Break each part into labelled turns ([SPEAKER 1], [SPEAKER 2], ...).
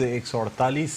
[SPEAKER 1] 148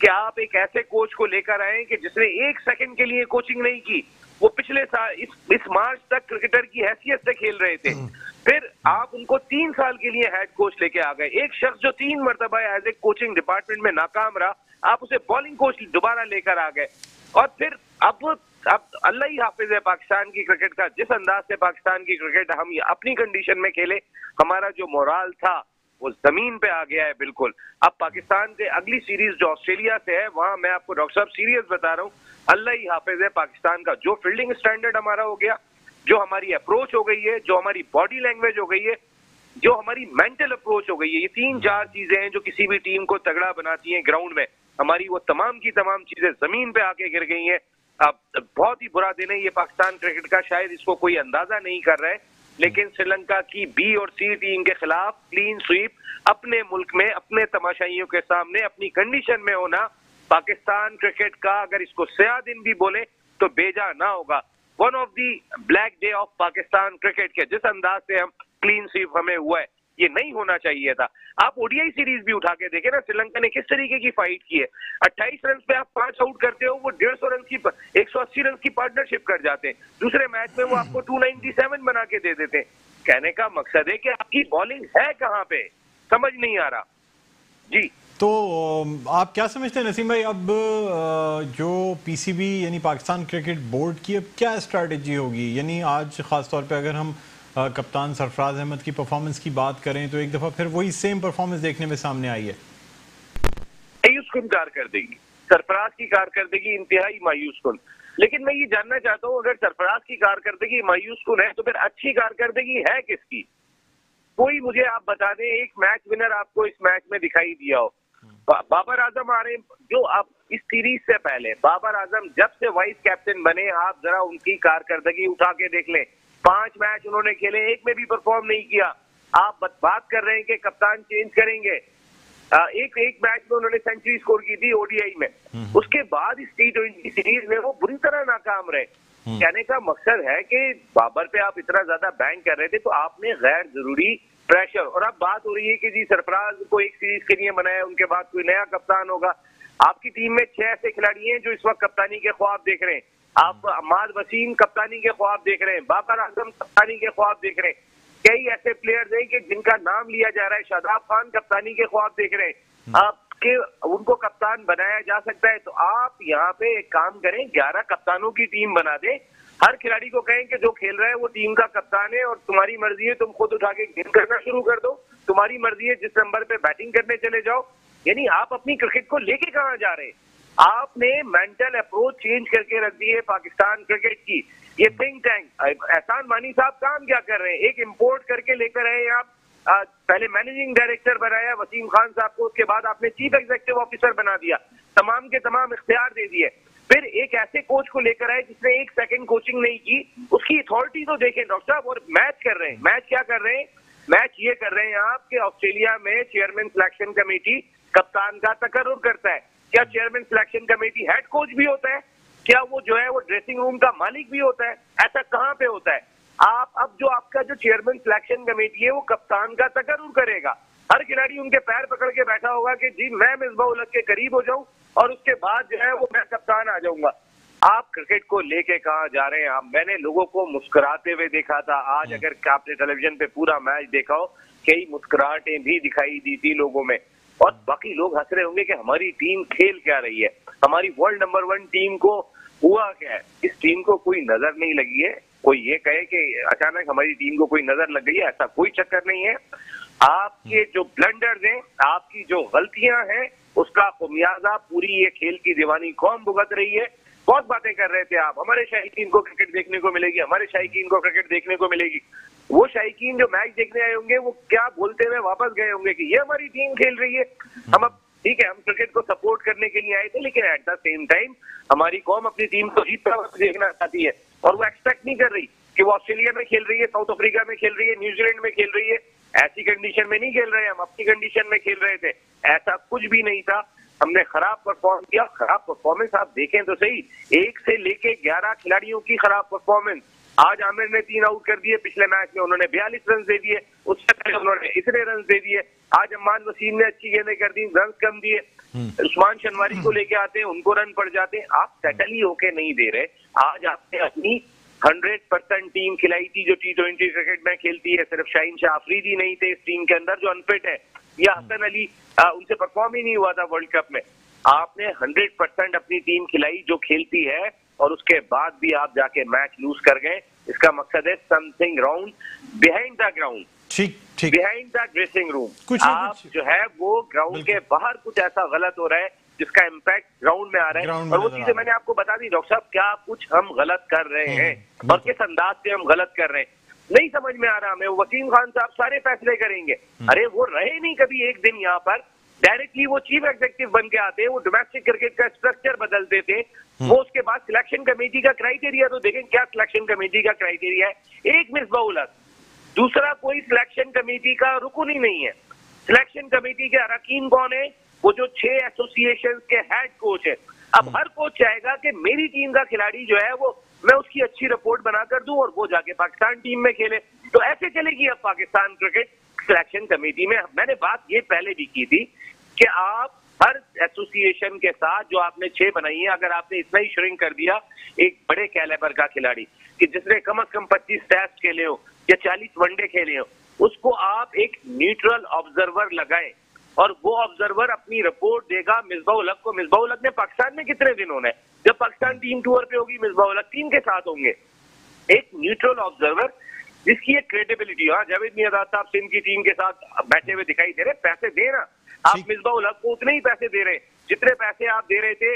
[SPEAKER 2] کہ آپ ایک ایسے کوچ کو لے کر آئیں کہ جس نے 1 سیکنڈ کے لیے کوچنگ نہیں کی. وہ پچھلے سال اس مارچ تک کرکٹر کی حیثیت سے کھیل رہے تھے. پھر آپ ان کو 3 سال کے لیے ہیڈ کوچ لے کے آ گئے. ایک شخص جو 3 مرتبہ ایز اے کوچنگ ڈپارٹمنٹ میں ناکام رہا, آپ اسے بالنگ کوچ دوبارہ لے کر آ گئے. اور پھر اب اللہ ہی حافظ ہے پاکستان کی کرکٹ کا. جس انداز سے پاکستان کی کرکٹ ہم اپنی کنڈیشن میں کھیلے, ہمارا جو مورال تھا وہ زمین پہ آ گیا ہے بالکل. اب پاکستان کے اگلی سیریز جو آسٹریلیا سے ہے, وہاں میں آپ کو ڈاکٹر صاحب سیریس بتا رہا ہوں, اللہ ہی حافظ ہے پاکستان کا. جو فیلڈنگ سٹینڈرڈ ہمارا ہو گیا, جو ہماری اپروچ ہو گئی ہے, جو ہماری باڈی لینگویج ہو گئی ہے, جو ہماری مینٹل اپروچ ہو گئی ہے, یہ 3-4 چیزیں ہیں جو کسی بھی ٹیم کو تگڑا بناتی ہیں گراؤنڈ میں. ہماری وہ تمام کی تمام چیزیں زمین پہ آ کے گر گئی ہیں. اب بہت ہی برا دن ہے یہ پاکستان کرکٹ کا, شاید اس کو کوئی اندازہ نہیں کر رہا ہے, لیکن سری لنکا کی بی اور سی ٹیم کے خلاف کلین سویپ اپنے ملک میں اپنے تماشائیوں کے سامنے اپنی کنڈیشن میں ہونا, پاکستان کرکٹ کا اگر اس کو سیاہ دن بھی بولے تو بیجا نہ ہوگا. One of the black day of Pakistan cricket کے جس انداز سے ہم کلین سویپ ہمیں ہوا ہے, یہ نہیں ہونا چاہیے تھا. آپ او ڈی آئی سیریز بھی اٹھا کے دیکھیں نا, سری لنکا نے کس طریقے کی فائٹ کی ہے. 28 رنز پہ آپ 5 آؤٹ کرتے ہو, وہ 150 رنز کی 180 رنز کی پارٹنرشپ کر جاتے ہیں. دوسرے میچ میں وہ آپ کو 297 بنا کے دے دیتے ہیں. کہنے کا مقصد ہے کہ آپ کی بالنگ ہے کہاں پہ, سمجھ نہیں آ رہا. جی
[SPEAKER 1] تو آپ کیا سمجھتے ہیں نسیم بھائی, اب جو پی سی بی یعنی پاکستان کرکٹ بورڈ کی اب کیا اسٹریٹجی ہوگی؟ یعنی آج خاص طور پہ اگر ہم کپتان سرفراز احمد کی پرفارمنس کی بات کریں تو ایک دفعہ پھر وہی سیم پرفارمنس دیکھنے میں سامنے آئی ہے.
[SPEAKER 2] مایوس کن کارکردگی, سرفراز کی کارکردگی انتہائی مایوس کن. لیکن میں یہ جاننا چاہتا ہوں, اگر سرفراز کی کارکردگی مایوس کن ہے تو پھر اچھی کارکردگی ہے کس کی؟ کوئی مجھے آپ بتا دیں ایک میچ ونر آپ کو اس میچ میں دکھائی دیا ہو. بابر اعظم آ رہے, جو آپ اس سیریز سے پہلے بابر اعظم جب سے وائس کیپٹن بنے, آپ ذرا ان کی کارکردگی اٹھا کے دیکھ لیں. 5 میچ انہوں نے کھیلے, ایک میں بھی پرفارم نہیں کیا. آپ بات کر رہے ہیں کہ کپتان چینج کریں گے. ایک میچ میں انہوں نے سینچری سکور کی تھی او ڈی آئی میں, اس کے بعد اس T20 سیریز میں وہ بری طرح ناکام رہے. کہنے کا مقصد ہے کہ بابر پہ آپ اتنا زیادہ بینک کر رہے تھے تو آپ نے غیر ضروری پریشر, اور اب بات ہو رہی ہے کہ جی سرفراز کو ایک سیریز کے لیے بنایا, ان کے بعد کوئی نیا کپتان ہوگا. آپ کی ٹیم میں 6 ایسے کھلاڑی ہیں جو اس وقت کپتانی کے خواب دیکھ رہے ہیں. آپ عماد وسیم کپتانی کے خواب دیکھ رہے ہیں, بابر اعظم کپتانی کے خواب دیکھ رہے ہیں. کئی ایسے پلیئرز ہیں کہ جن کا نام لیا جا رہا ہے, شاداب خان کپتانی کے خواب دیکھ رہے ہیں. آپ کے ان کو کپتان بنایا جا سکتا ہے, تو آپ یہاں پہ ایک کام کریں, 11 کپتانوں کی ٹیم بنا دیں. ہر کھلاڑی کو کہیں کہ جو کھیل رہا ہے وہ ٹیم کا کپتان ہے, اور تمہاری مرضی ہے تم خود اٹھا کے گیند کرنا شروع کر دو, تمہاری مرضی ہے جس نمبر پہ بیٹنگ کرنے چلے جاؤ. یعنی آپ اپنی کرکٹ کو لے کے کہاں جا رہے ہیں؟ آپ نے مینٹل اپروچ چینج کر کے رکھ دی ہے پاکستان کرکٹ کی. یہ تھنک ٹینک احسان مانی صاحب کام کیا کر رہے ہیں؟ ایک امپورٹ کر کے لے کر آئے آپ, پہلے مینیجنگ ڈائریکٹر بنایا وسیم خان صاحب کو, اس کے بعد آپ نے چیف ایگزیکٹو آفیسر بنا دیا, تمام کے تمام اختیار دے دیے. پھر ایک ایسے کوچ کو لے کر آئے جس نے 1 سیکنڈ کوچنگ نہیں کی, اس کی اتھارٹی تو دیکھیں ڈاکٹر صاحب. اور میچ کر رہے ہیں, میچ کیا کر رہے ہیں؟ میچ یہ کر رہے ہیں آپ کہ آسٹریلیا میں چیئرمین سلیکشن کمیٹی کپتان کا تقرر کرتا ہے. کیا chairman selection committee head coach بھی ہوتا ہے؟ کیا وہ جو ہے وہ ڈریسنگ روم کا مالک بھی ہوتا ہے؟ ایسا کہاں پہ ہوتا ہے؟ اب جو آپ کا جو چیئرمین سلیکشن کمیٹی ہے وہ کپتان کا تقرر کرے گا. ہر کھلاڑی ان کے پیر پکڑ کے بیٹھا ہوگا کہ جی میں مصباح الحق کے قریب ہو جاؤں اور اس کے بعد جو ہے وہ میں کپتان آ جاؤں گا. آپ کرکٹ کو لے کے کہاں جا رہے ہیں؟ میں نے لوگوں کو مسکراتے ہوئے دیکھا تھا. آج اگر آپ نے ٹیلی ویژن پہ پورا میچ دیکھا ہو, کئی مسکراہٹیں بھی دکھائی دی تھی لوگوں میں, اور باقی لوگ ہنس رہے ہوں گے کہ ہماری ٹیم کھیل کیا رہی ہے, ہماری ورلڈ نمبر 1 ٹیم کو ہوا کیا ہے. اس ٹیم کو کوئی نظر نہیں لگی ہے. کوئی یہ کہے کہ اچانک ہماری ٹیم کو کوئی نظر لگ گئی ہے, ایسا کوئی چکر نہیں ہے. آپ کے جو بلنڈرز ہیں, آپ کی جو غلطیاں ہیں, اس کا خمیازہ پوری یہ کھیل کی دیوانی قوم بھگت رہی ہے. بہت باتیں کر رہے تھے آپ, ہمارے شائقین کو کرکٹ دیکھنے کو ملے گی, ہمارے شائقین کو کرکٹ دیکھنے کو ملے گی. وہ شائقین جو میچ دیکھنے آئے ہوں گے وہ کیا بولتے ہوئے واپس گئے ہوں گے کہ یہ ہماری ٹیم کھیل رہی ہے. ہم اب ٹھیک ہے, ہم کرکٹ کو سپورٹ کرنے کے لیے آئے تھے, لیکن ایٹ دا سیم ٹائم ہماری قوم اپنی ٹیم کو جیتتا ہوا دیکھنا چاہتی ہے, اور وہ ایکسپیکٹ نہیں کر رہی کہ وہ آسٹریلیا میں کھیل رہی ہے, ساؤتھ افریقہ میں کھیل رہی ہے, نیوزی لینڈ میں کھیل رہی ہے. ایسی کنڈیشن میں نہیں کھیل رہے, ہم اپنی کنڈیشن میں کھیل رہے تھے. ایسا کچھ بھی نہیں تھا. ہم نے خراب پرفارم کیا. خراب پرفارمنس آپ دیکھیں تو صحیح, 1 سے لے کے 11 کھلاڑیوں کی خراب پرفارمنس. آج عامر نے 3 آؤٹ کر دیے, پچھلے میچ میں انہوں نے 42 رنز دے دیے, اس سے پہلے انہوں نے اتنے رنز دے دیے. آج عمان وسیم نے اچھی گیندیں کر دی, رنز کم دیے. عثمان شنواری کو لے کے آتے ہیں, ان کو رن پڑ جاتے ہیں. آپ سیٹل ہی ہو کے نہیں دے رہے. آج آپ نے اپنی 100% ٹیم کھلائی تھی جو T20 کرکٹ میں کھیلتی ہے. صرف شاہین شاہ آفریدی نہیں تھے اس ٹیم کے اندر جو انفٹ ہے, یا حسن علی ان سے پرفارم ہی نہیں ہوا تھا ورلڈ کپ میں. آپ نے 100% اپنی ٹیم کھلائی جو کھیلتی ہے, اور اس کے بعد بھی آپ جا کے میچ لوز کر گئے. اس کا مقصد ہے some thing wrong behind the ground, behind the dressing room. آپ جو ہے وہ گراؤنڈ کے باہر کچھ ایسا غلط ہو رہا ہے جس کا امپیکٹ گراؤنڈ میں آ رہا ہے. اور وہ چیزیں میں نے آپ کو بتا دی ڈاکٹر صاحب, کیا کچھ ہم غلط کر رہے ہیں اور کس انداز سے ہم غلط کر رہے ہیں نہیں سمجھ میں آ رہا ہمیں. وسیم خان صاحب سارے فیصلے کریں گے, ارے وہ رہے نہیں کبھی ایک دن یہاں پر, ڈائریکٹلی وہ چیف ایگزیکٹو بن کے آتے, وہ ڈومیسٹک کرکٹ کا اسٹرکچر بدلتے تھے. وہ اس کے بعد سلیکشن کمیٹی کا کرائیٹیریا تو دیکھیں کیا سلیکشن کمیٹی کا کرائیٹیریا ہے. ایک مصباح الحق, دوسرا کوئی سلیکشن کمیٹی کا رکن ہی نہیں ہے. سلیکشن کمیٹی کے اراکین کون ہیں؟ وہ جو 6 ایسوسی ایشن کے ہیڈ کوچ ہیں. اب ہر کوچ چاہے گا کہ میری ٹیم کا کھلاڑی جو ہے وہ میں اس کی اچھی رپورٹ بنا کر دوں اور وہ جا کے پاکستان ٹیم میں کھیلے. تو ایسے چلے گی اب پاکستان کرکٹ سلیکشن کمیٹی میں. میں نے بات یہ پہلے بھی کی تھی کہ آپ ہر ایسوسی ایشن کے ساتھ جو آپ نے 6 بنائی ہیں, اگر آپ نے اتنا ہی شرنک کر دیا ایک بڑے کیلیبر کا کھلاڑی کہ جس نے کم از کم 25 ٹیسٹ کھیلے ہو یا 40 ون ڈے کھیلے ہو, اس کو آپ ایک نیوٹرل آبزرور لگائیں اور وہ آبزرور اپنی رپورٹ دے گا مصباح الحق کو. مصباح الحق نے پاکستان میں کتنے دن ہونا ہے؟ جب پاکستان ٹیم ٹور پہ ہوگی مصباح الحق ٹیم کے ساتھ ہوں گے. ایک نیوٹرل آبزرور جس کی ایک کریڈیبلٹی. ہاں جاوید میاں صاحب سندھ کی ٹیم کے ساتھ بیٹھے ہوئے دکھائی دے رہے, پیسے دے نا آپ مصباح الحق کو اتنے ہی پیسے دے رہے جتنے پیسے آپ دے رہے تھے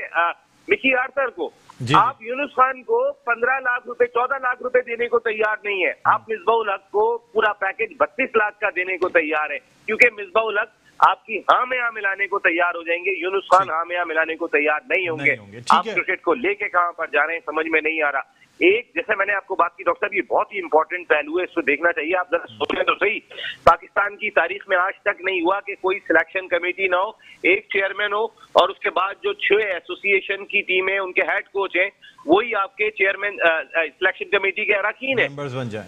[SPEAKER 2] مکی آرتھر کو. آپ یونس خان کو 15 لاکھ روپے 14 لاکھ روپے دینے کو تیار نہیں ہے. آپ مصباح الحق کو پورا پیکج 32 لاکھ کا دینے کو تیار ہے, کیونکہ مصباح الحق آپ کی ہاں میں ہاں ملانے کو تیار ہو جائیں گے. یونس خان ہاں میں ہاں ملانے کو تیار نہیں ہوں گے. آپ کرکٹ کو لے کے کہاں پر جا رہے ہیں سمجھ میں نہیں آ رہا. ایک جیسے میں نے آپ کو بات کی ڈاکٹر صاحب, یہ بہت ہی امپورٹنٹ پہلو ہے, اس کو دیکھنا چاہیے. آپ ذرا سوچیں تو صحیح, پاکستان کی تاریخ میں آج تک نہیں ہوا کہ کوئی سلیکشن کمیٹی نہ ہو, ایک چیئرمین ہو اور اس کے بعد جو 6 ایسوسی ایشن کی ٹیمیں ان کے ہیڈ کوچ ہیں وہی آپ کے چیئرمین سلیکشن کمیٹی کے اراکین ہیں.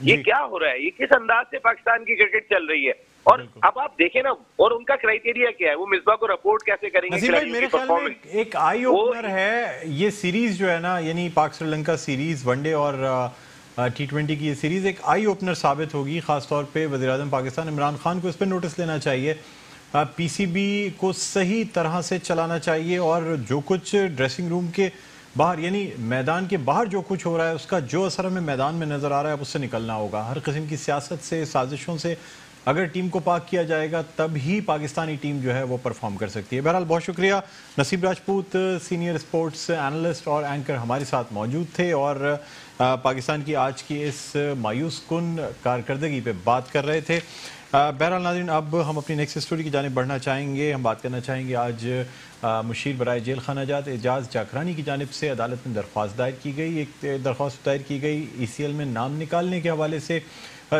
[SPEAKER 2] یہ کیا ہو رہا ہے؟ یہ کس انداز سے پاکستان کی کرکٹ چل رہی ہے؟ اور اب آپ دیکھیں نا, اور ان کا کرائیٹیریا کیا ہے, وہ مصباح کو رپورٹ کیسے کریں گے؟
[SPEAKER 1] میرے خیال میں ایک آئی اوپنر ہے یہ سیریز جو ہے نا, یعنی پاک Sri Lanka series one day اور T20 کی یہ سیریز ایک آئی اوپنر ثابت ہوگی. خاص طور پہ وزیراعظم پاکستان عمران خان کو اس پہ نوٹس لینا چاہیے. پی سی بی کو صحیح طرح سے چلانا چاہیے اور جو کچھ ڈریسنگ روم کے باہر یعنی میدان کے باہر جو کچھ ہو رہا ہے اس کا جو اثر ہمیں میدان میں نظر آ رہا ہے اب اس سے نکلنا ہوگا. ہر قسم کی سیاست سے, سازشوں سے اگر ٹیم کو پاک کیا جائے گا تب ہی پاکستانی ٹیم جو ہے وہ پرفارم کر سکتی ہے. بہرحال بہت شکریہ. نصیب راجپوت سینئر اسپورٹس اینالسٹ اور اینکر ہمارے ساتھ موجود تھے اور پاکستان کی آج کی اس مایوس کن کارکردگی پہ بات کر رہے تھے. بہرحال ناظرین, اب ہم اپنی نیکسٹ اسٹوری کی جانب بڑھنا چاہیں گے. ہم بات کرنا چاہیں گے آج مشیر برائے جیل خانہ جات اعجاز جاکرانی کی جانب سے عدالت میں درخواست دائر کی گئی. ایک درخواست دائر کی گئی ECL میں نام نکالنے کے حوالے سے,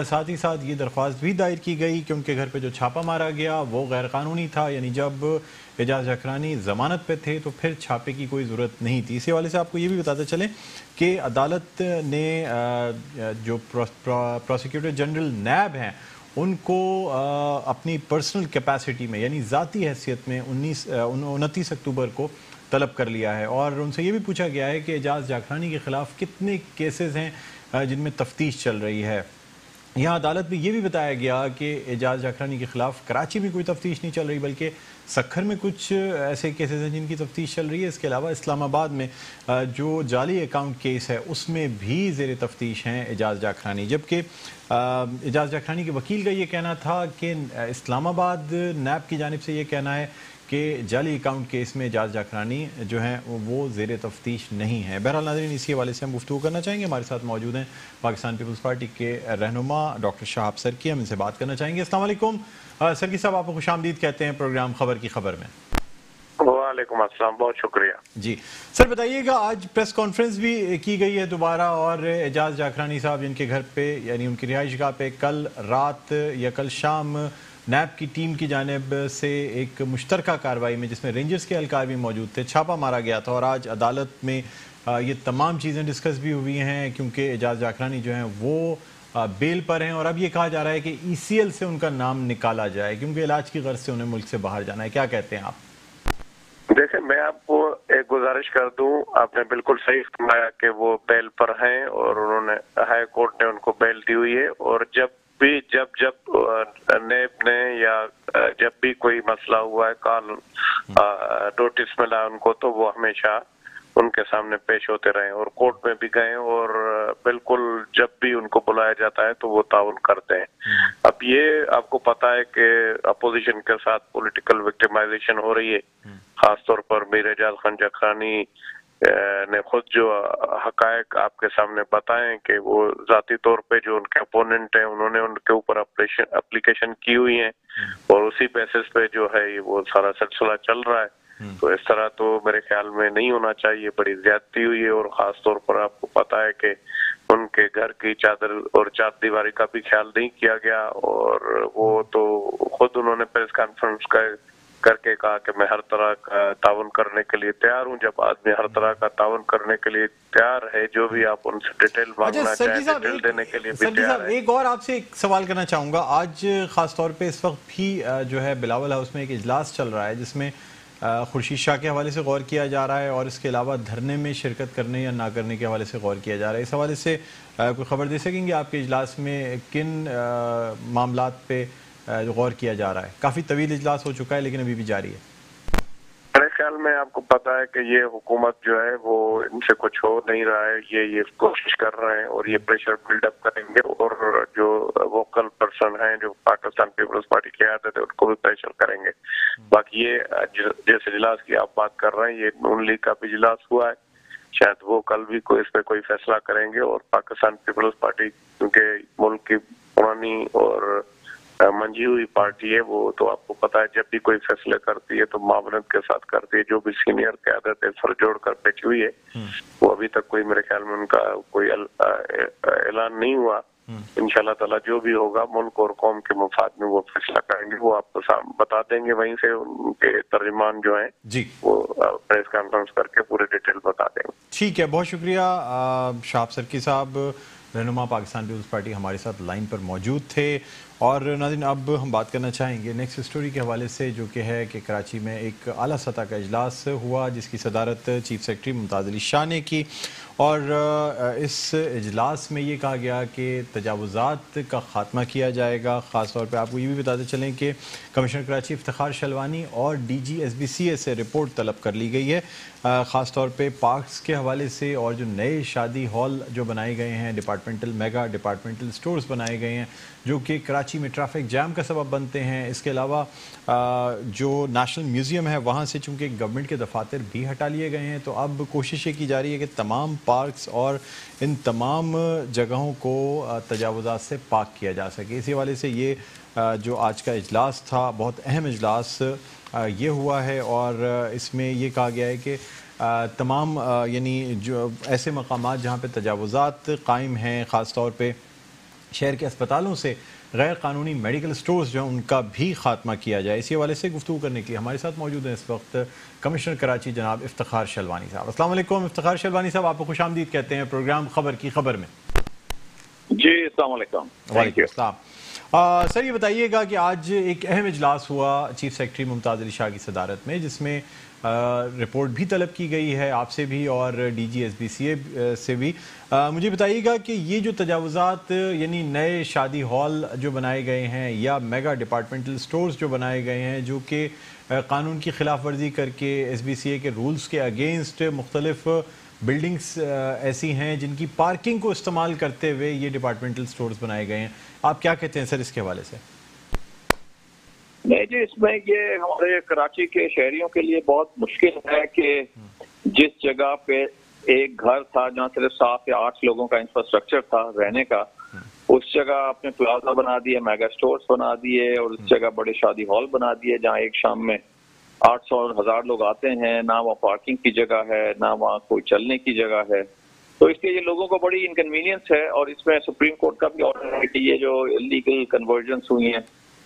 [SPEAKER 1] ساتھ ہی ساتھ یہ درخواست بھی دائر کی گئی کہ ان کے گھر پہ جو چھاپا مارا گیا وہ غیر قانونی تھا, یعنی جب اعجاز جاکرانی ضمانت پہ تھے تو پھر چھاپے کی کوئی ضرورت نہیں تھی. اسی حوالے سے آپ کو یہ بھی بتاتے چلیں کہ عدالت نے جو پروسیکیوٹر جنرل نیب ہیں ان کو اپنی پرسنل کیپیسٹی میں یعنی ذاتی حیثیت میں 29 اکتوبر کو طلب کر لیا ہے اور ان سے یہ بھی پوچھا گیا ہے کہ اعجاز جاکرانی کے خلاف کتنے کیسز ہیں جن میں تفتیش چل رہی ہے. یہاں عدالت میں یہ بھی بتایا گیا کہ اعجاز جاکرانی کے خلاف کراچی میں کوئی تفتیش نہیں چل رہی بلکہ سکھر میں کچھ ایسے کیسز ہیں جن کی تفتیش چل رہی ہے. اس کے علاوہ اسلام آباد میں جو جعلی اکاؤنٹ کیس ہے اس میں بھی زیر تفتیش ہیں اعجاز جاکرانی, جبکہ اعجاز جاکرانی کے وکیل کا یہ کہنا تھا کہ اسلام آباد نیب کی جانب سے یہ کہنا ہے کہ جعلی اکاؤنٹ کیس میں اعجاز جاکرانی جو ہیں وہ زیر تفتیش نہیں ہیں. بہرحال ناظرین, اسی حوالے سے ہم گفتگو کرنا چاہیں گے. ہمارے ساتھ موجود ہیں پاکستان پیپلز پارٹی کے رہنما ڈاکٹر شہاب سرکی, ہم ان سے بات کرنا چاہیں گے. السلام علیکم سرکی صاحب, آپ کو خوش آمدید کہتے ہیں پروگرام خبر کی خبر میں.
[SPEAKER 2] وعلیکم السلام, بہت شکریہ.
[SPEAKER 1] جی سر, بتائیے گا آج پریس کانفرنس بھی کی گئی ہے دوبارہ اور اعجاز جاکرانی صاحب جن کے گھر پہ یعنی ان کی رہائش گاہ پہ کل رات یا کل شام نیب کی ٹیم کی جانب سے ایک مشترکہ کارروائی میں جس میں رینجرز کے اہلکار بھی موجود تھے چھاپا مارا گیا تھا، اور آج عدالت میں یہ تمام چیزیں ڈسکس بھی ہوئی ہیں کیونکہ اعجاز جاکرانی جو ہیں وہ بیل پر ہیں، اور اب یہ کہا جا رہا ہے کہ ای سی ایل سے ان کا نام نکالا جائے کیونکہ علاج کی غرض سے انہیں ملک سے باہر جانا ہے. کیا کہتے ہیں آپ؟
[SPEAKER 3] دیکھیں، میں آپ کو ایک گزارش کر دوں، آپ نے بالکل صحیح فرمایا کہ وہ بیل پر ہیں اور انہوں نے ہائی کورٹ نے ان کو بیل دی ہوئی ہے، اور جب نیب نے یا جب بھی کوئی مسئلہ ہوا ہے کال نوٹس ملا ان کو تو وہ ہمیشہ ان کے سامنے پیش ہوتے رہے اور کورٹ میں بھی گئے، اور بالکل جب بھی ان کو بلایا جاتا ہے تو وہ تعاون کرتے ہیں. اب یہ آپ کو پتا ہے کہ اپوزیشن کے ساتھ پولیٹیکل وکٹمائزیشن ہو رہی ہے، خاص طور پر میر اعجاز خان جاکرانی نے خود جو حقائق آپ کے سامنے بتائیں کہ وہ ذاتی طور پہ جو ان کے اپوننٹ ہیں انہوں نے ان کے اوپر اپلیکیشن کی ہوئی ہیں، اور اسی بیسس پہ جو ہے وہ سارا سلسلہ چل رہا ہے. تو اس طرح تو میرے خیال میں نہیں ہونا چاہیے، بڑی زیادتی ہوئی ہے، اور خاص طور پر آپ کو پتا ہے کہ ان کے گھر کی چادر اور چار دیواری کا بھی خیال نہیں کیا گیا، اور وہ تو خود انہوں نے پریس کانفرنس کر کے کہا کہ میں ہر طرح کا تعاون کرنے کے لیے تیار ہوں. جب آدمی ہر طرح کا تعاون کرنے کے لیے تیار ہے، جو بھی آپ ان سے ڈیٹیل مانگنا چاہیں ڈیٹیل دینے کے لیے بھی تیار ہے.
[SPEAKER 1] ایک اور آپ سے ایک سوال کرنا چاہوں گا. آج خاص طور پہ اس وقت بھی جو ہے بلاول ہاؤس میں ایک اجلاس چل رہا ہے جس میں خورشید شاہ کے حوالے سے غور کیا جا رہا ہے، اور اس کے علاوہ دھرنے میں شرکت کرنے یا نہ کرنے کے حوالے سے غور کیا جا رہا ہے. اس حوالے سے کوئی خبر دے سکیں گے آپ کے اجلاس میں کن معاملات پہ غور کیا جا رہا ہے؟ کافی طویل اجلاس ہو چکا ہے لیکن ابھی بھی جاری ہے.
[SPEAKER 3] میرے خیال میں آپ کو پتا ہے کہ یہ حکومت جو ہے وہ ان سے کچھ ہو نہیں رہا ہے، یہ کوشش کر رہے ہیں اور یہ پریشر بلڈ اپ کریں گے، اور جو ووکل پرسن ہیں جو پاکستان پیپلز پارٹی کی قیادت ہے ان کو بھی پریشر کریں گے. باقی یہ جس اجلاس کی آپ بات کر رہے ہیں یہ نون لیگ کا بھی اجلاس ہوا ہے، شاید وہ کل بھی اس پہ کوئی فیصلہ کریں گے، اور پاکستان پیپلز پارٹی کیونکہ ملک کی پرانی اور منجھی ہوئی پارٹی ہے، وہ تو آپ کو پتا ہے جب بھی کوئی فیصلے کرتی ہے تو معاونت کے ساتھ کرتی ہے. جو بھی سینئر قیادت ہے سر جوڑ کر بیٹھی ہوئی ہے، وہ ابھی تک کوئی میرے خیال میں ان کا کوئی اعلان نہیں ہوا. انشاءاللہ تعالی جو بھی ہوگا ملک اور قوم کے مفاد میں وہ فیصلہ کریں گے، وہ آپ کو بتا دیں گے، وہیں سے ان کے ترجمان جو ہیں
[SPEAKER 1] جی
[SPEAKER 3] وہ پریس کانفرنس کر کے پورے ڈیٹیل بتا دیں گے.
[SPEAKER 1] ٹھیک ہے، بہت شکریہ. شہاب سرکی صاحب رہنما پاکستان پیپلز پارٹی ہمارے ساتھ لائن پر موجود تھے. اور ناظرین اب ہم بات کرنا چاہیں گے نیکسٹ اسٹوری کے حوالے سے، جو کہ ہے کہ کراچی میں ایک اعلیٰ سطح کا اجلاس ہوا جس کی صدارت چیف سیکرٹری ممتاز علی شاہ نے کی، اور اس اجلاس میں یہ کہا گیا کہ تجاوزات کا خاتمہ کیا جائے گا. خاص طور پہ آپ کو یہ بھی بتاتے چلیں کہ کمشنر کراچی افتخار شلوانی اور D G S B C A سے رپورٹ طلب کر لی گئی ہے، خاص طور پہ پارکس کے حوالے سے، اور جو نئے شادی ہال جو بنائے گئے ہیں، میگا ڈپارٹمنٹل سٹورز بنائے گئے ہیں جو کہ کراچی میں ٹریفک جام کا سبب بنتے ہیں. اس کے علاوہ جو نیشنل میوزیم ہے وہاں سے چونکہ گورنمنٹ کے دفاتر بھی ہٹا لیے گئے ہیں، تو اب کوشش یہ کی جا رہی ہے کہ تمام پارکس اور ان تمام جگہوں کو تجاوزات سے پاک کیا جا سکے. اسی حوالے سے یہ جو آج کا اجلاس تھا بہت اہم اجلاس یہ ہوا ہے، اور اس میں یہ کہا گیا ہے کہ تمام یعنی جو ایسے مقامات جہاں پہ تجاوزات قائم ہیں، خاص طور پہ شہر کے اسپتالوں سے غیر قانونی میڈیکل سٹورز جو ہیں ان کا بھی خاتمہ کیا جائے. اسی حوالے سے گفتگو کرنے کے لیے ہمارے ساتھ موجود ہیں اس وقت کمشنر کراچی جناب افتخار شلوانی صاحب. السلام علیکم افتخار شلوانی صاحب، آپ کو خوش آمدید کہتے ہیں پروگرام خبر کی خبر میں.
[SPEAKER 4] جی السلام علیکم.
[SPEAKER 1] وعلیکم السلام. سر یہ بتائیے گا کہ آج ایک اہم اجلاس ہوا چیف سیکرٹری ممتاز علی شاہ کی صدارت میں، جس میں رپورٹ بھی طلب کی گئی ہے آپ سے بھی اور D G S B C A سے بھی. مجھے بتائیے گا کہ یہ جو تجاوزات یعنی نئے شادی ہال جو بنائے گئے ہیں یا میگا ڈپارٹمنٹل سٹورز جو بنائے گئے ہیں جو کہ قانون کی خلاف ورزی کر کے ایس بی سی اے کے رولز کے اگینسٹ مختلف بلڈنگز ایسی ہیں جن کی پارکنگ کو استعمال کرتے ہوئے یہ ڈپارٹمنٹل سٹورز بنائے گئے ہیں، آپ کیا کہتے ہیں سر اس کے حوالے سے؟
[SPEAKER 4] نہیں جی، اس میں یہ ہمارے کراچی کے شہریوں کے لیے بہت مشکل ہے کہ جس جگہ پہ ایک گھر تھا جہاں صرف 7 یا 8 لوگوں کا انفراسٹرکچر تھا رہنے کا، اس جگہ آپ نے پلازا بنا دیے، میگا سٹورز بنا دیے، اور اس جگہ بڑے شادی ہال بنا دیے جہاں ایک شام میں 800 اور 1000 لوگ آتے ہیں. نہ وہاں پارکنگ کی جگہ ہے، نہ وہاں کوئی چلنے کی جگہ ہے. تو اس لیے یہ لوگوں کو بڑی انکنوینئنس ہے، اور اس میں سپریم کورٹ کا بھی آرڈر ہے کہ یہ جو انلیگل کنورژنس ہوئی ہیں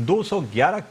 [SPEAKER 1] 211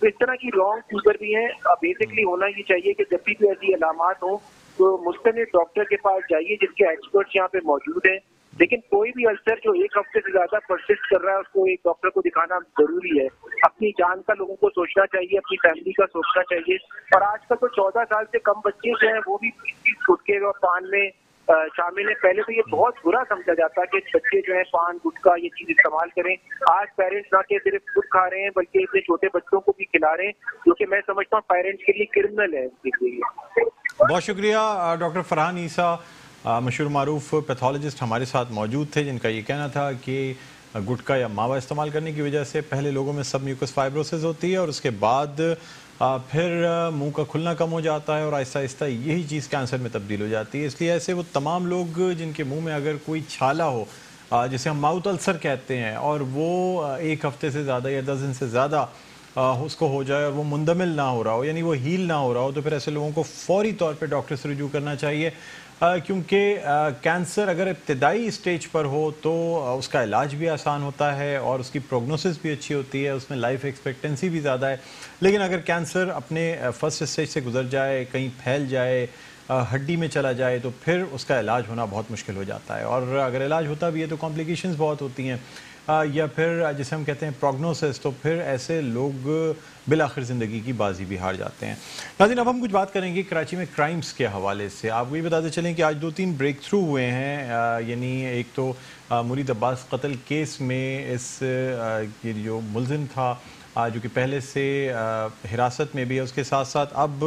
[SPEAKER 5] تو اس طرح کی رانگ فیور بھی ہیں. بیسکلی ہونا یہ چاہیے کہ جب بھی کوئی ایسی علامات ہوں تو مستند ڈاکٹر کے پاس جائیے جس کے ایکسپرٹس یہاں پہ موجود ہیں. لیکن کوئی بھی السر جو ایک ہفتے سے زیادہ پرسسٹ کر رہا ہے اس کو ایک ڈاکٹر کو دکھانا ضروری ہے. اپنی جان کا لوگوں کو سوچنا چاہیے, اپنی فیملی کا سوچنا چاہیے. اور آج کل تو 14 سال سے کم بچے جو ہیں وہ بھی گٹکے اور پان میں شامل ہیں. پہلے تو یہ بہت برا سمجھا جاتا کہ بچے جو ہیں پان گٹکا یہ چیز استعمال کریں. آج پیرنٹس نہ کہ صرف خود کھا رہے ہیں بلکہ اتنے چھوٹے بچوں کو بھی کھلا رہے ہیں, جو کہ میں سمجھتا ہوں پیرنٹس کے لیے کرمنل ہے.
[SPEAKER 1] بہت شکریہ. ڈاکٹر فرحان عیسیٰ مشہور معروف پیتھولوجسٹ ہمارے ساتھ موجود تھے, جن کا یہ کہنا تھا کہ گٹکا یا ماوا استعمال کرنے کی وجہ سے پہلے لوگوں میں سب میوکس فائبروسس ہوتی ہے اور اس کے بعد پھر منہ کا کھلنا کم ہو جاتا ہے اور آہستہ آہستہ یہی چیز کینسر میں تبدیل ہو جاتی ہے. اس لیے ایسے وہ تمام لوگ جن کے منہ میں اگر کوئی چھالا ہو جسے ہم ماؤتھ السر کہتے ہیں اور وہ ایک ہفتے سے زیادہ یا 10 دن سے زیادہ اس کو ہو جائے اور وہ مندمل نہ ہو رہا ہو, یعنی وہ ہیل نہ ہو رہا ہو, تو پھر ایسے لوگوں کو فوری طور پہ ڈاکٹر سے رجوع کرنا چاہیے, کیونکہ کینسر اگر ابتدائی اسٹیج پر ہو تو اس کا علاج بھی آسان ہوتا ہے اور اس کی پروگنوسس بھی اچھی ہوتی ہے, اس میں لائف ایکسپیکٹنسی بھی زیادہ ہے. لیکن اگر کینسر اپنے فرسٹ اسٹیج سے گزر جائے, کہیں پھیل جائے, ہڈی میں چلا جائے, تو پھر اس کا علاج ہونا بہت مشکل ہو جاتا ہے. اور اگر علاج ہوتا بھی ہے تو کمپلیکیشنز بہت ہوتی ہیں, یا پھر جسے ہم کہتے ہیں پروگنوسس, تو پھر ایسے لوگ بالآخر زندگی کی بازی بھی ہار جاتے ہیں. ناظرین, اب ہم کچھ بات کریں گے کراچی میں کرائمز کے حوالے سے. آپ کو یہ بتاتے چلیں کہ آج 2-3 بریک تھرو ہوئے ہیں. یعنی ایک تو مرید عباس قتل کیس میں اس یہ جو ملزم تھا جو کہ پہلے سے حراست میں بھی ہے, اس کے ساتھ ساتھ اب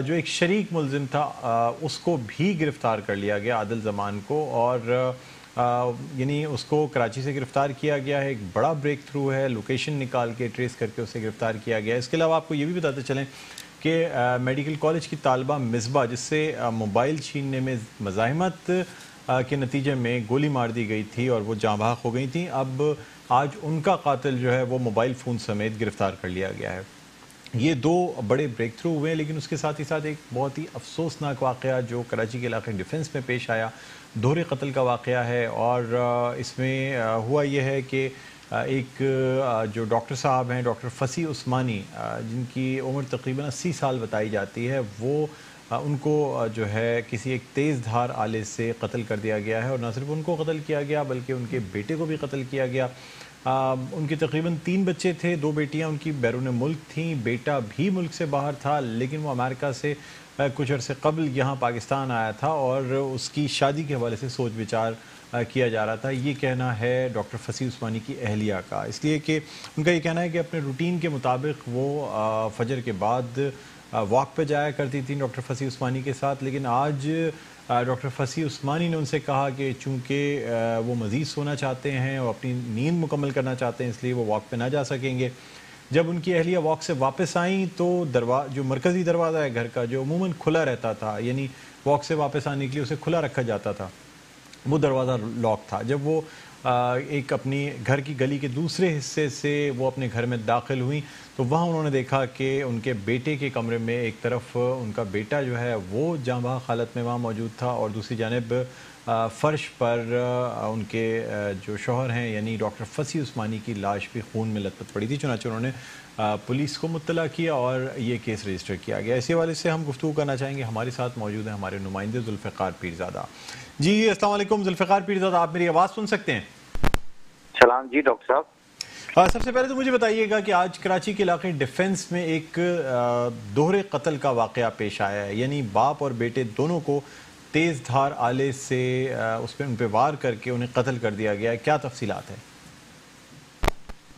[SPEAKER 1] جو ایک شریک ملزم تھا اس کو بھی گرفتار کر لیا گیا, عادل زمان کو, اور یعنی اس کو کراچی سے گرفتار کیا گیا ہے. ایک بڑا بریک تھرو ہے, لوکیشن نکال کے ٹریس کر کے اسے گرفتار کیا گیا ہے. اس کے علاوہ آپ کو یہ بھی بتاتے چلیں کہ میڈیکل کالج کی طالبہ مصباح, جس سے موبائل چھیننے میں مزاحمت کے نتیجے میں گولی مار دی گئی تھی اور وہ جاں بحق ہو گئی تھیں, اب آج ان کا قاتل جو ہے وہ موبائل فون سمیت گرفتار کر لیا گیا ہے. یہ 2 بڑے بریک تھرو ہوئے ہیں, لیکن اس کے ساتھ ہی ساتھ ایک بہت ہی افسوسناک واقعہ جو کراچی کے علاقے ڈیفنس میں پیش آیا, دوہرے قتل کا واقعہ ہے. اور اس میں ہوا یہ ہے کہ ایک جو ڈاکٹر صاحب ہیں, ڈاکٹر فصیح عثمانی, جن کی عمر تقریباً 80 سال بتائی جاتی ہے, وہ ان کو جو ہے کسی ایک تیز دھار آلے سے قتل کر دیا گیا ہے. اور نہ صرف ان کو قتل کیا گیا بلکہ ان کے بیٹے کو بھی قتل کیا گیا. ان کے تقریباً 3 بچے تھے, 2 بیٹیاں ان کی بیرون ملک تھیں, بیٹا بھی ملک سے باہر تھا, لیکن وہ امریکہ سے کچھ عرصے قبل یہاں پاکستان آیا تھا اور اس کی شادی کے حوالے سے سوچ بچار کیا جا رہا تھا. یہ کہنا ہے ڈاکٹر فصیح عثمانی کی اہلیہ کا, اس لیے کہ ان کا یہ کہنا ہے کہ اپنے روٹین کے مطابق وہ فجر کے بعد واک پہ جایا کرتی تھیں ڈاکٹر فصیح عثمانی کے ساتھ. لیکن آج ڈاکٹر فصیح عثمانی نے ان سے کہا کہ چونکہ وہ مزید سونا چاہتے ہیں اور اپنی نیند مکمل کرنا چاہتے ہیں, اس لیے وہ واک پہ نہ جا سکیں گے. جب ان کی اہلیہ واک سے واپس آئیں تو جو مرکزی دروازہ ہے گھر کا, جو عموماً کھلا رہتا تھا, یعنی واک سے واپس آنے کے لیے اسے کھلا رکھا جاتا تھا, وہ دروازہ لاک تھا. جب وہ ایک اپنی گھر کی گلی کے دوسرے حصے سے وہ اپنے گھر میں داخل ہوئیں تو وہاں انہوں نے دیکھا کہ ان کے بیٹے کے کمرے میں ایک طرف ان کا بیٹا جو ہے وہ جاں بحق حالت میں وہاں موجود تھا, اور دوسری جانب فرش پر ان کے جو شوہر ہیں یعنی ڈاکٹر فصیح عثمانی کی لاش بھی خون میں لت پت پڑی تھی. چنانچہ انہوں نے پولیس کو مطلع کیا اور یہ کیس رجسٹر کیا گیا. اسی حوالے سے ہم گفتگو کرنا چاہیں گے. ہمارے ساتھ موجود ہیں ہمارے نمائندے ذوالفقار پیرزادہ. جی السلام علیکم ذوالفقار پیرزادہ, آپ میری آواز سن سکتے ہیں؟
[SPEAKER 6] سلام جی ڈاکٹر صاحب.
[SPEAKER 1] سب سے پہلے تو مجھے بتائیے گا کہ آج کراچی کے علاقے ڈیفنس میں ایک دوہرے قتل کا واقعہ پیش آیا ہے, یعنی باپ اور بیٹے دونوں کو تیز دھار آلے سے ان پہ وار کر کے انہیں قتل کر دیا گیا ہے. کیا تفصیلات ہیں؟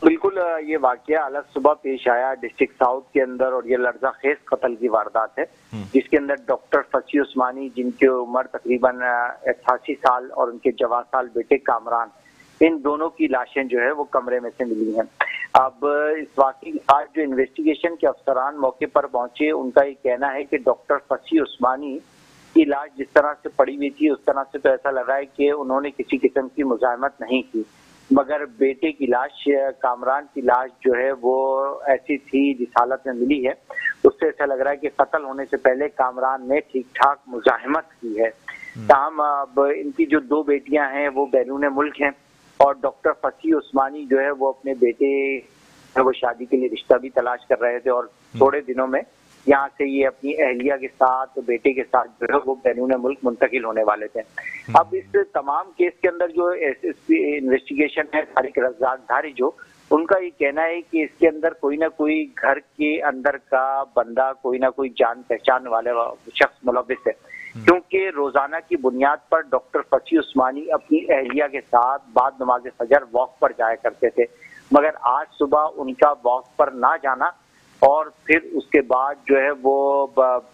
[SPEAKER 6] بالکل, یہ واقعہ الگ صبح پیش آیا ڈسٹرکٹ ساؤتھ کے اندر, اور یہ لرزہ خیز قتل کی واردات ہے جس کے اندر ڈاکٹر فصیح عثمانی جن کی عمر تقریباً 88 سال اور ان کے 14 سال بیٹے کامران, ان دونوں کی لاشیں جو ہے وہ کمرے میں سے ملی ہیں. اب اس واقعے آج جو انویسٹیگیشن کے افسران موقع پر پہنچے ان کا یہ کہنا ہے کہ ڈاکٹر فصیح عثمانی کی لاش جس طرح سے پڑی ہوئی تھی اس طرح سے تو ایسا لگا ہے کہ انہوں نے کسی قسم کی مزاحمت نہیں کی, مگر بیٹے کی لاش, کامران کی لاش جو ہے وہ ایسی تھی جس حالت میں ملی ہے اس سے ایسا لگ رہا ہے کہ قتل ہونے سے پہلے کامران نے ٹھیک ٹھاک مزاحمت کی ہے. تاہم اب ان کی جو 2 بیٹیاں ہیں وہ بیرون ملک ہیں, اور ڈاکٹر فصیح عثمانی جو ہے وہ اپنے بیٹے وہ شادی کے لیے رشتہ بھی تلاش کر رہے تھے اور تھوڑے دنوں میں یہاں سے یہ اپنی اہلیہ کے ساتھ بیٹے کے ساتھ جو ہے وہ بیرون ملک منتقل ہونے والے تھے۔ اب اس تمام کیس کے اندر جو انویسٹیگیشن ہے طارق رزاق دھاری جو ان کا یہ کہنا ہے کہ اس کے اندر کوئی نہ کوئی گھر کے اندر کا بندہ کوئی نہ کوئی جان پہچان والے شخص ملوث ہے، کیونکہ روزانہ کی بنیاد پر ڈاکٹر فصیح عثمانی اپنی اہلیہ کے ساتھ بعد نماز فجر واک پر جایا کرتے تھے، مگر آج صبح ان کا واک پر نہ جانا اور پھر اس کے بعد جو ہے وہ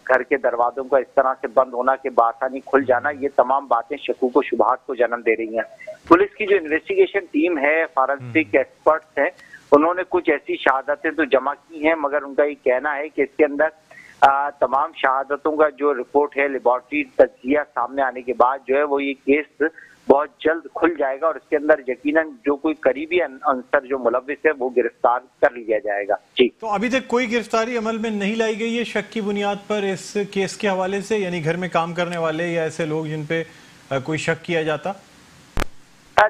[SPEAKER 6] گھر کے دروازوں کا اس طرح سے بند ہونا کہ بآسانی کھل جانا، یہ تمام باتیں شکوک و شبہات کو جنم دے رہی ہیں۔ پولیس کی جو انویسٹیگیشن ٹیم ہے، فارنسک ایکسپرٹس ہیں، انہوں نے کچھ ایسی شہادتیں تو جمع کی ہیں، مگر ان کا یہ کہنا ہے کہ اس کے اندر تمام شہادتوں کا جو رپورٹ ہے لیبارٹری تجزیہ سامنے آنے کے بعد جو ہے وہ یہ کیس بہت جلد کھل جائے گا اور اس کے اندر یقیناً جو کوئی قریبی عنصر جو ملوث ہے وہ گرفتار کر لیا جائے گا۔ جی، تو
[SPEAKER 1] ابھی تک کوئی گرفتاری عمل میں نہیں لائی گئی ہے شک کی بنیاد پر اس کیس کے حوالے سے، یعنی گھر میں کام کرنے والے یا ایسے لوگ جن پہ کوئی شک کیا جاتا؟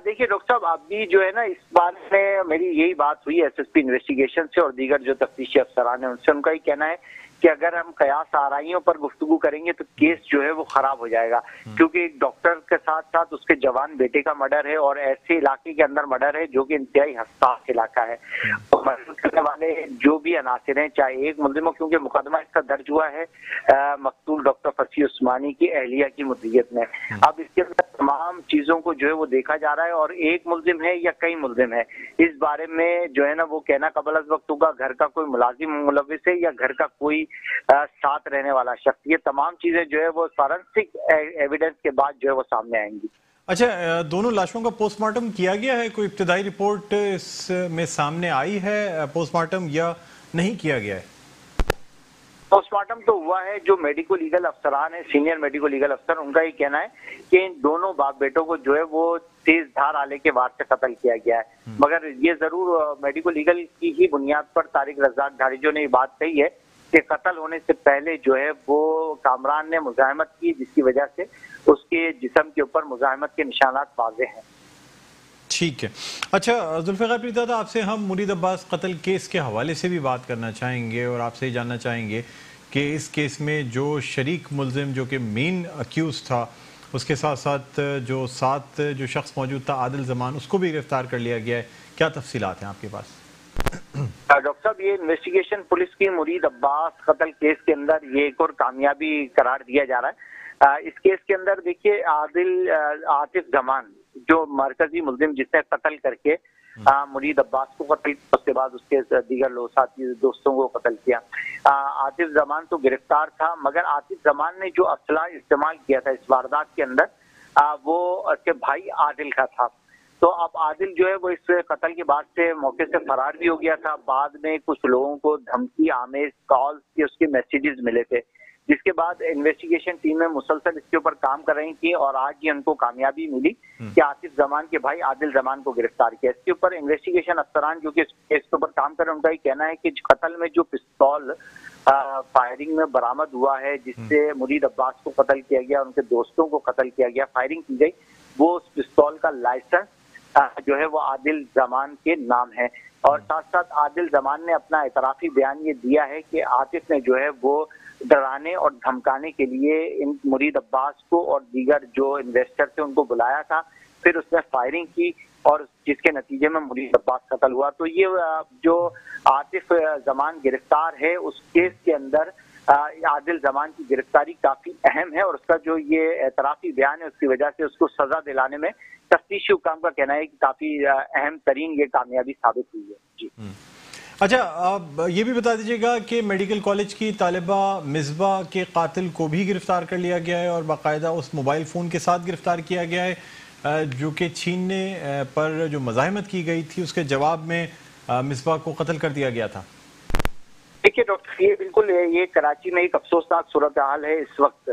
[SPEAKER 6] دیکھیے ڈاکٹر صاحب، ابھی جو ہے نا اس بات میں میری یہی بات ہوئی ایس ایس پی انویسٹیگیشن سے اور دیگر جو تفتیشی افسران ہیں ان سے، ان کا یہ کہنا ہے کہ اگر ہم قیاس آرائیوں پر گفتگو کریں گے تو کیس جو ہے وہ خراب ہو جائے گا، کیونکہ ایک ڈاکٹر کے ساتھ ساتھ اس کے جوان بیٹے کا مرڈر ہے اور ایسے علاقے کے اندر مرڈر ہے جو کہ انتہائی حساس علاقہ ہے۔ مرڈر کرنے والے جو بھی عناصر ہیں، چاہے ایک ملزم ہو، کیونکہ مقدمہ اس کا درج ہوا ہے مقتول ڈاکٹر فصیح عثمانی کی اہلیہ کی مدیت میں۔ اب اس کے اندر تمام چیزوں کو جو ہے وہ دیکھا جا رہا ہے اور ایک ملزم ہے یا کئی ملزم ہے، اس بارے میں جو ہے نا وہ کہنا قبل از وقت ہوگا۔ گھر کا کوئی ملازم ملوث ہے یا گھر کا کوئی ساتھ رہنے والا شخص، یہ تمام چیزیں جو ہے وہ فارنسک ایویڈنس کے بعد جو ہے وہ سامنے آئیں گی۔
[SPEAKER 1] اچھا، دونوں لاشوں کا پوسٹ مارٹم کیا گیا ہے؟ کوئی ابتدائی رپورٹ اس میں سامنے آئی ہے پوسٹ مارٹم یا نہیں کیا گیا ہے؟
[SPEAKER 6] پوسٹ مارٹم تو ہوا ہے، جو میڈیکو لیگل افسران ہیں، سینئر میڈیکو لیگل افسر، ان کا یہ کہنا ہے کہ ان دونوں باپ بیٹوں کو جو ہے وہ تیز دھار آلے کے وار سے قتل کیا گیا ہے، مگر یہ ضرور میڈیکو لیگل کی ہی بنیاد پر طارق رزاق دھاریجو نے یہ بات کہی ہے کہ قتل ہونے سے پہلے جو ہے وہ کامران نے مزاحمت کی، جس کی وجہ سے اس کے جسم کے اوپر مزاحمت کے نشانات واضح ہیں۔
[SPEAKER 1] ٹھیک ہے۔ اچھا ذوالفقار پیرزادہ، آپ سے ہم مرید عباس قتل کیس کے حوالے سے بھی بات کرنا چاہیں گے اور آپ سے جاننا چاہیں گے کہ اس کیس میں جو شریک ملزم جو کہ مین اکیوز تھا، اس کے ساتھ ساتھ جو جو شخص موجود تھا عادل زمان، اس کو بھی گرفتار کر لیا گیا ہے، کیا تفصیلات ہیں آپ کے پاس؟
[SPEAKER 6] ڈاکٹر صاحب، یہ انویسٹیگیشن پولیس کی مرید عباس قتل کیس کے اندر یہ ایک اور کامیابی قرار دیا جا رہا ہے۔ اس کیس کے اندر دیکھیے عاطف زمان جو مرکزی ملزم جس نے قتل کر کے مرید عباس کو قتل کیا، اس کے بعد اس کے دیگر لوگ ساتھی دوستوں کو قتل کیا، عاطف زمان تو گرفتار تھا، مگر عاطف زمان نے جو اسلحہ استعمال کیا تھا اس واردات کے اندر وہ اس کے بھائی عادل کا تھا۔ تو اب عادل جو ہے وہ اس قتل کے بعد سے موقع سے فرار بھی ہو گیا تھا۔ بعد میں کچھ لوگوں کو دھمکی آمیز کالز کے اس کے میسیجز ملے تھے، جس کے بعد انویسٹیگیشن ٹیمیں مسلسل اس کے اوپر کام کر رہی تھی اور آج یہ ان کو کامیابی ملی کہ عاطف زمان کے بھائی عادل زمان کو گرفتار کیا۔ اس کے اوپر انویسٹیگیشن افسران جو کہ اس کیس کے اوپر کام کر رہے ہیں، ان کا یہ کہنا ہے کہ قتل میں جو پستول فائرنگ میں برآمد ہوا ہے، جس سے مرید عباس کو قتل کیا گیا، ان کے دوستوں کو قتل کیا گیا، فائرنگ کی گئی، وہ اس پستول کا لائسنس جو ہے وہ عادل زمان کے نام ہے۔ اور ساتھ ساتھ عادل زمان نے اپنا اعترافی بیان یہ دیا ہے کہ عاطف نے جو ہے وہ ڈرانے اور دھمکانے کے لیے ان مرید عباس کو اور دیگر جو انویسٹر تھے ان کو بلایا تھا، پھر اس نے فائرنگ کی اور جس کے نتیجے میں مرید عباس قتل ہوا۔ تو یہ جو عاطف زمان گرفتار ہے، اس کیس کے اندر عادل زمان کی گرفتاری کافی اہم ہے اور اس کا جو یہ اعترافی بیان ہے اس کی وجہ سے اس کو سزا دلانے میں تفتیشی حکام کا کہنا ہے کہ کافی اہم ترین یہ کامیابی ثابت ہوئی ہے۔ جی
[SPEAKER 1] اچھا، آپ یہ بھی بتا دیجیے گا کہ میڈیکل کالج کی طالبہ مصباح کے قاتل کو بھی گرفتار کر لیا گیا ہے اور باقاعدہ اس موبائل فون کے ساتھ گرفتار کیا گیا ہے جو کہ چھیننے پر جو مزاحمت کی گئی تھی، اس کے جواب میں مصباح کو قتل کر دیا گیا تھا۔
[SPEAKER 6] دیکھیے ڈاکٹر، یہ بالکل یہ کراچی میں ایک افسوسناک صورتحال ہے اس وقت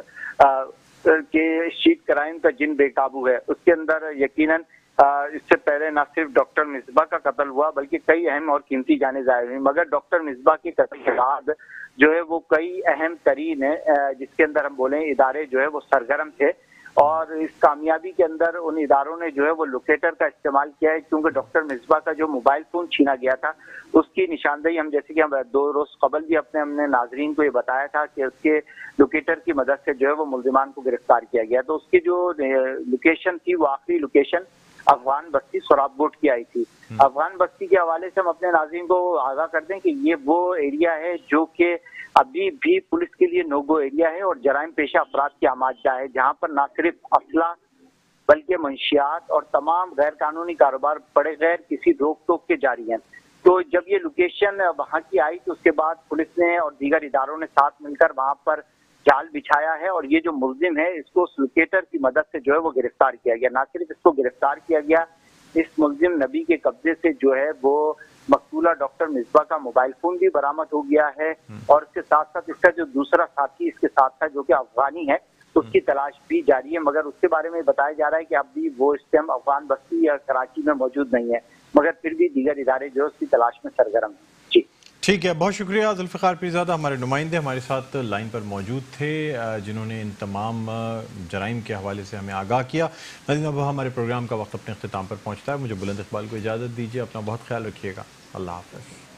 [SPEAKER 6] کہ شیٹ کرائم کا جن بے قابو ہے۔ اس کے اندر یقیناً اس سے پہلے نہ صرف ڈاکٹر مصباح کا قتل ہوا بلکہ کئی اہم اور قیمتی جانیں ضائع ہوئی، مگر ڈاکٹر مصباح کے قتل کے بعد جو ہے وہ کئی اہم ترین جس کے اندر ہم بولیں ادارے جو ہے وہ سرگرم تھے اور اس کامیابی کے اندر ان اداروں نے جو ہے وہ لوکیٹر کا استعمال کیا ہے، کیونکہ ڈاکٹر مصباح کا جو موبائل فون چھینا گیا تھا اس کی نشاندہی ہم جیسے کہ ہم 2 روز قبل بھی ہم نے ناظرین کو یہ بتایا تھا کہ اس کے لوکیٹر کی مدد سے جو ہے وہ ملزمان کو گرفتار کیا گیا. تو اس کی جو لوکیشن تھی وہ آخری لوکیشن افغان بستی سوراب بوٹ کی آئی تھی. افغان بستی کے حوالے سے ہم اپنے ناظرین کو آگاہ کر دیں کہ یہ وہ ایریا ہے جو کہ ابھی بھی پولیس کے لیے نو گو ایریا ہے اور جرائم پیشہ افراد کی آماجگاہ ہے، جہاں پر نہ صرف اسلحہ بلکہ منشیات اور تمام غیر قانونی کاروبار بڑے غیر کسی روک ٹوک کے جاری ہیں. تو جب یہ لوکیشن وہاں کی آئی تو اس کے بعد پولیس نے اور دیگر اداروں نے ساتھ مل کر وہاں پر جال بچھایا ہے اور یہ جو ملزم ہے اس کو اس لوکیٹر کی مدد سے جو ہے وہ گرفتار کیا گیا. نہ صرف اس کو گرفتار کیا گیا، اس ملزم نبی کے قبضے سے جو ہے وہ مقتولہ ڈاکٹر مصباح کا موبائل فون بھی برآمد ہو گیا ہے اور اس کے ساتھ ساتھ اس کا جو دوسرا ساتھی اس کے ساتھ تھا جو کہ افغانی ہے اس کی تلاش بھی جاری ہے، مگر اس کے بارے میں بتایا جا رہا ہے کہ اب بھی وہ اس ٹائم افغان بستی یا کراچی میں موجود نہیں ہے، مگر پھر بھی دیگر ادارے جو اس کی تلاش میں سرگرم ہیں. جی
[SPEAKER 1] ٹھیک ہے، بہت شکریہ ذوالفقار پیرزادہ. ہمارے نمائندے ہمارے ساتھ لائن پر موجود تھے جنہوں نے ان تمام جرائم کے حوالے سے ہمیں آگاہ کیا. ناظرین اب ہمارے پروگرام کا وقت اپنے اختتام پر پہنچتا ہے. مجھے بلند اقبال کو اجازت دیجیے. اپنا بہت خیال رکھیے گا. اللہ حافظ.